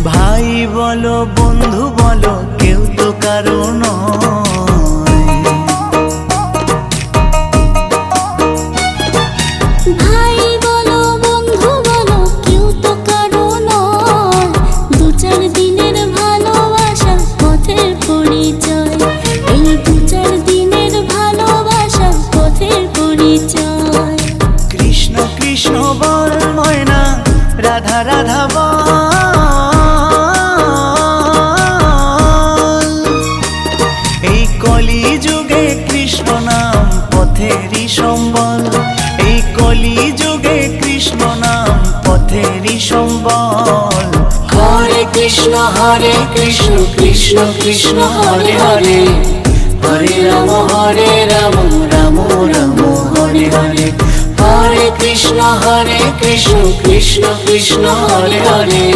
ভাই বলো বন্ধু বলো কেউ তো কারো নয়। ভাই বলো বন্ধু বলো কেউ তো কারো নয়। দু চার দিনের ভালোবাসা পথের পরিচয়। এই দু চার দিনের ভালোবাসা পথের পরিচয়। কৃষ্ণ কৃষ্ণ বল ময়না, রাধা রাধা বল। এই কলি যুগে কৃষ্ণ নাম পথেরই সম্বল। এই কলি যুগে কৃষ্ণ নাম পথেরই সম্বল। হরে কৃষ্ণ কৃষ্ণ কৃষ্ণ হরে হরে। হরে রাম রাম রাম হরে হরে। হরে কৃষ্ণ কৃষ্ণ কৃষ্ণ হরে হরে।